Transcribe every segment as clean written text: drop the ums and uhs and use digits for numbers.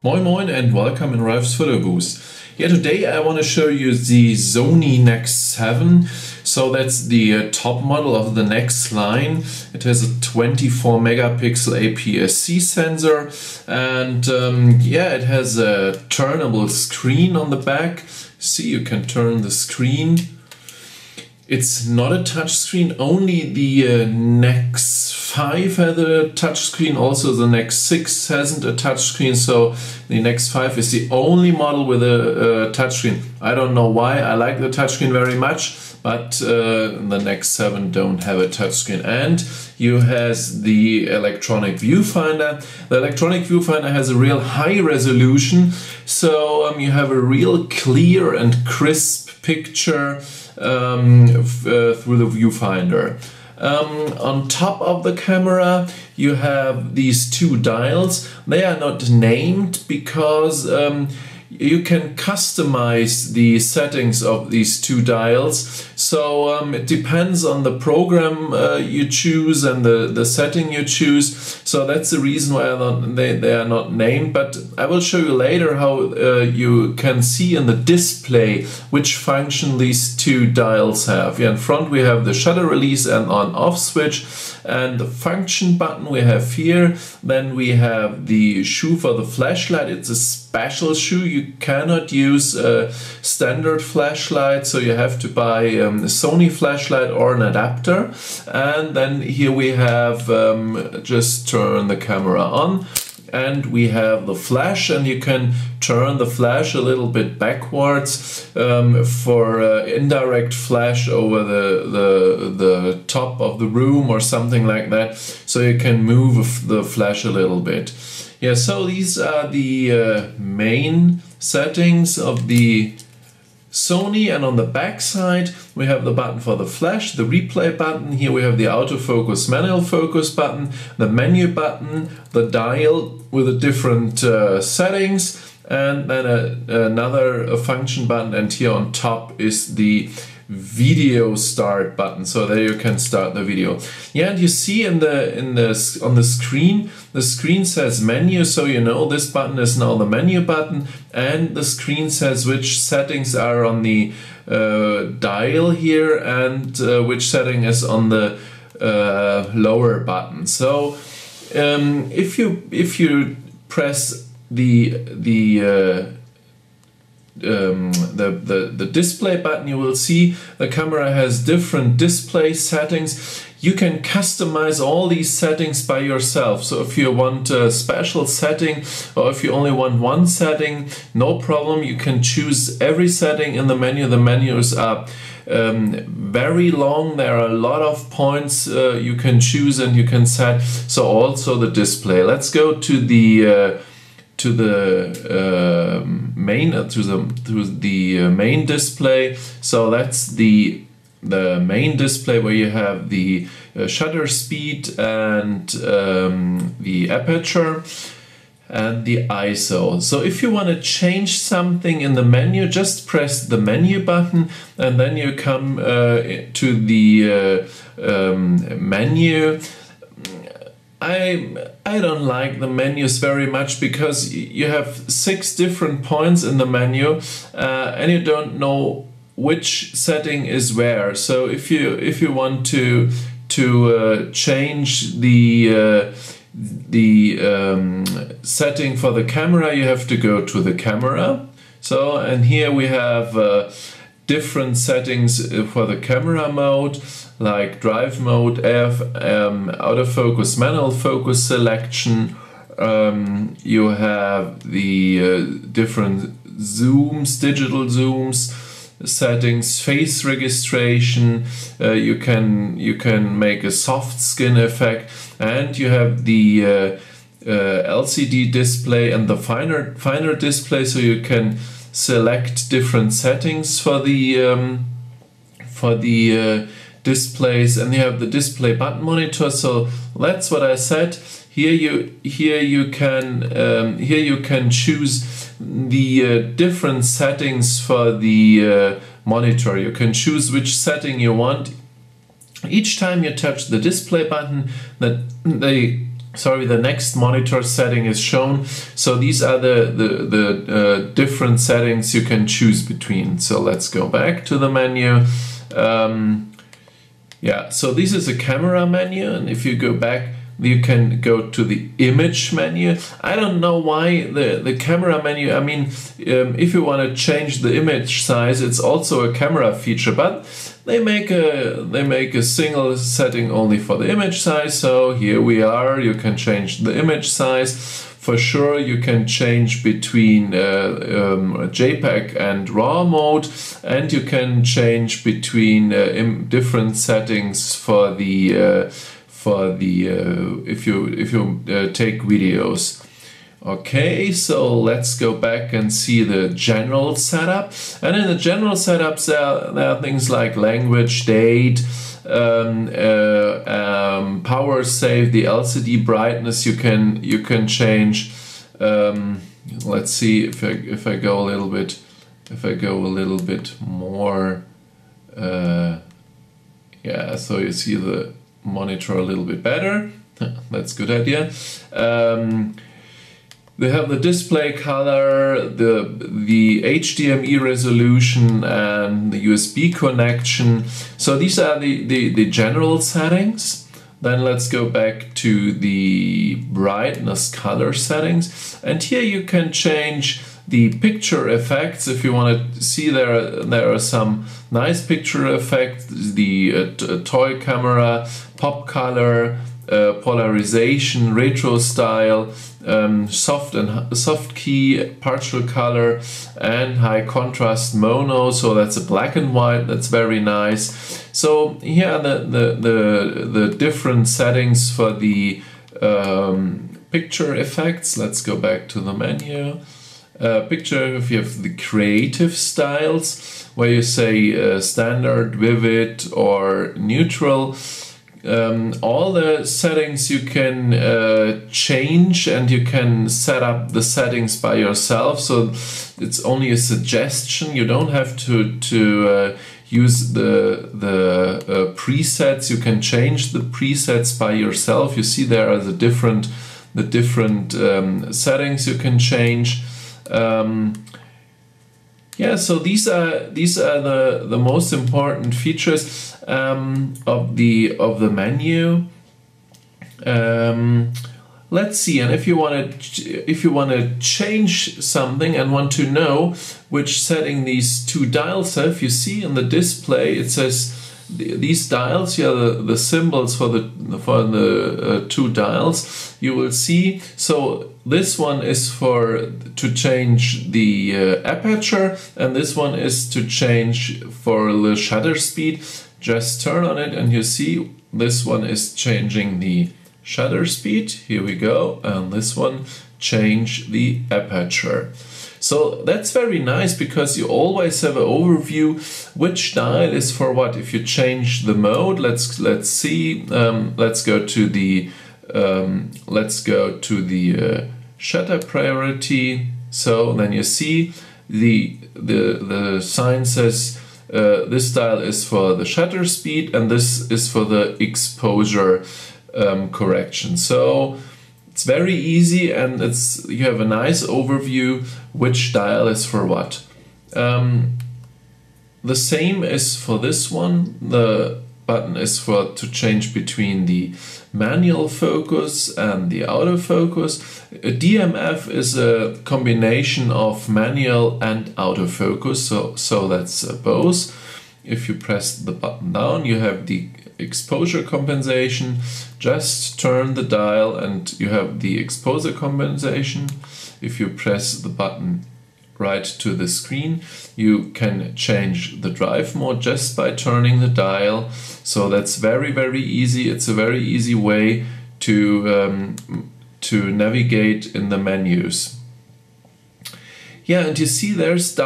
Moin Moin and welcome in Ralfs Foto-Bude. Yeah, today I want to show you the Sony NEX-7. So that's the top model of the NEX line. It has a 24 megapixel APS-C sensor and yeah, it has a turnable screen on the back. See, you can turn the screen. It's not a touch screen, only the NEX-5 had a touch screen, also the NEX-6 hasn't a touch screen, so the NEX-5 is the only model with a touch screen. I don't know why, I like the touch screen very much, but the NEX-7 don't have a touch screen. And you has the electronic viewfinder. The electronic viewfinder has a real high resolution, so you have a real clear and crisp picture through the viewfinder. On top of the camera you have these two dials. They are not named because you can customize the settings of these two dials, so it depends on the program you choose and the setting you choose, so that's the reason why they are not named. But I will show you later how you can see in the display which function these two dials have. Yeah, in front we have the shutter release and on-off switch, and the function button we have here. Then we have the shoe for the flashlight. It's a special shoe. You cannot use a standard flashlight, so you have to buy a Sony flashlight or an adapter. And then here we have just turn the camera on, and we have the flash, and you can turn the flash a little bit backwards for indirect flash over the top of the room or something like that, so you can move the flash a little bit. Yeah, so these are the main settings of the Sony, and on the back side we have the button for the flash, the replay button. Here we have the autofocus manual focus button, the menu button, the dial with the different settings, and then another function button, and here on top is the video start button, so there you can start the video. Yeah, and you see on the screen says menu, so you know this button is now the menu button, and the screen says which settings are on the dial here and which setting is on the lower button. So if you press the display button, you will see the camera has different display settings. You can customize all these settings by yourself. So if you want a special setting, or if you only want one setting, no problem, you can choose every setting in the menu. The menus are very long. There are a lot of points you can choose and you can set. So also the display. Let's go to the main display. So that's the main display where you have the shutter speed and the aperture and the ISO. So if you want to change something in the menu, just press the menu button, and then you come to the menu. I don't like the menus very much because you have 6 different points in the menu and you don't know which setting is where. So if you want to change the setting for the camera, you have to go to the camera. So, and here we have different settings for the camera mode, like drive mode, autofocus, manual focus selection. You have the different zooms, digital zooms settings, face registration. You can make a soft skin effect, and you have the LCD display and the finer display, so you can select different settings for the displays, and you have the display button monitor. So that's what I said. Here you can choose the different settings for the monitor. You can choose which setting you want. Each time you touch the display button, that the sorry, the next monitor setting is shown. So these are the different settings you can choose between. So let's go back to the menu. Yeah, so this is a camera menu, and if you go back, you can go to the image menu. I don't know why the camera menu, I mean, if you want to change the image size, it's also a camera feature, but they make a single setting only for the image size. So here we are, you can change the image size. For sure, you can change between JPEG and RAW mode, and you can change between different settings for the if you take videos. Okay, so let's go back and see the general setup. And in the general setups, there are things like language, date, power save, the LCD brightness you can change. Let's see if I go a little bit more. Yeah, so you see the monitor a little bit better. That's a good idea. They have the display color, the HDMI resolution, and the USB connection. So these are the general settings. Then let's go back to the brightness color settings. And here you can change the picture effects. If you want to see, there are some nice picture effects. The toy camera, pop color, polarization, retro style, soft key, partial color, and high contrast mono. So that's a black and white. That's very nice. So here are the different settings for the picture effects. Let's go back to the menu. Picture, if you have the creative styles, where you say standard, vivid, or neutral. All the settings you can change, and you can set up the settings by yourself. So it's only a suggestion. You don't have to use the presets. You can change the presets by yourself. You see there are the different settings you can change. Yeah, so these are the most important features of the menu. Let's see, and if you want to change something and want to know which setting these two dials have, you see in the display it says these dials, yeah, the symbols for the two dials. You will see. So this one is to change the aperture, and this one is to change for the shutter speed. Just turn on it, and you see this one is changing the shutter speed. Here we go, and this one change the aperture. So that's very nice, because you always have an overview which dial is for what. If you change the mode, let's see. Let's go to the shutter priority. So then you see the sign says this dial is for the shutter speed, and this is for the exposure correction. So it's very easy, and you have a nice overview which dial is for what. The same is for this one. The button is to change between the manual focus and the autofocus. A DMF is a combination of manual and autofocus, so that's both. If you press the button down, you have the exposure compensation. Just turn the dial and you have the exposure compensation. If you press the button right to the screen, you can change the drive mode just by turning the dial. So that's very, very easy. It's a very easy way to navigate in the menus. Yeah, and you see there is the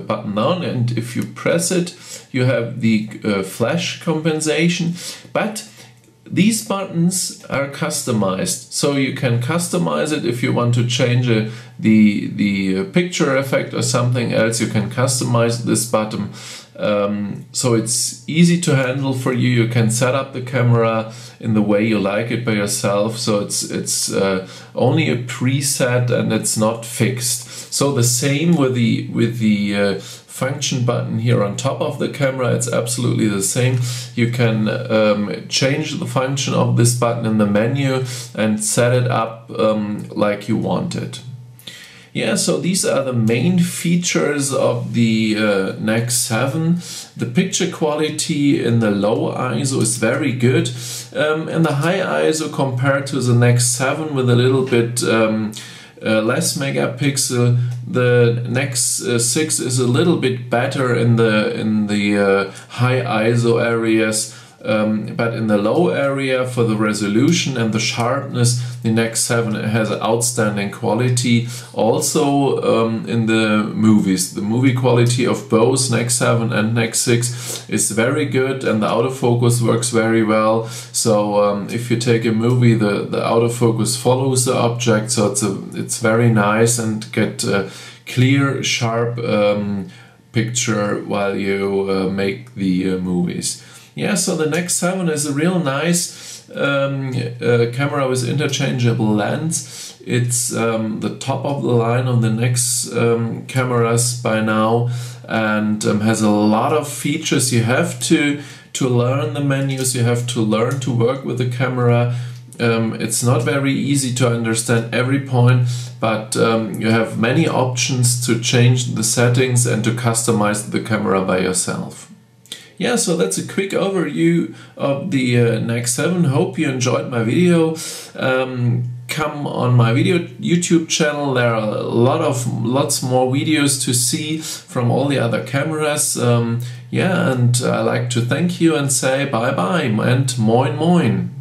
button down, and if you press it, you have the flash compensation. But these buttons are customized, so you can customize it. If you want to change the picture effect or something else, you can customize this button. So it's easy to handle for you. You can set up the camera in the way you like it by yourself. So it's only a preset and it's not fixed. So the same with the function button here on top of the camera. It's absolutely the same. You can change the function of this button in the menu and set it up like you want it. Yeah, so these are the main features of the NEX-7. The picture quality in the low ISO is very good. In the high ISO compared to the NEX-7 with a little bit less megapixel, the NEX-6 is a little bit better in the high ISO areas. But in the low area for the resolution and the sharpness, the NEX-7 has outstanding quality. Also in the movies, the movie quality of both NEX-7 and NEX-6 is very good, and the autofocus works very well. So if you take a movie, the autofocus follows the object, so it's very nice and get a clear, sharp picture while you make the movies. Yeah, so the NEX-7 is a real nice camera with interchangeable lens. It's the top of the line of the NEX cameras by now, and has a lot of features. You have to learn the menus, you have to learn to work with the camera. It's not very easy to understand every point, but you have many options to change the settings and to customize the camera by yourself. Yeah, so that's a quick overview of the NEX-7. Hope you enjoyed my video. Come on my YouTube channel. There are lots more videos to see from all the other cameras. Yeah, and I like to thank you and say bye bye and moin moin.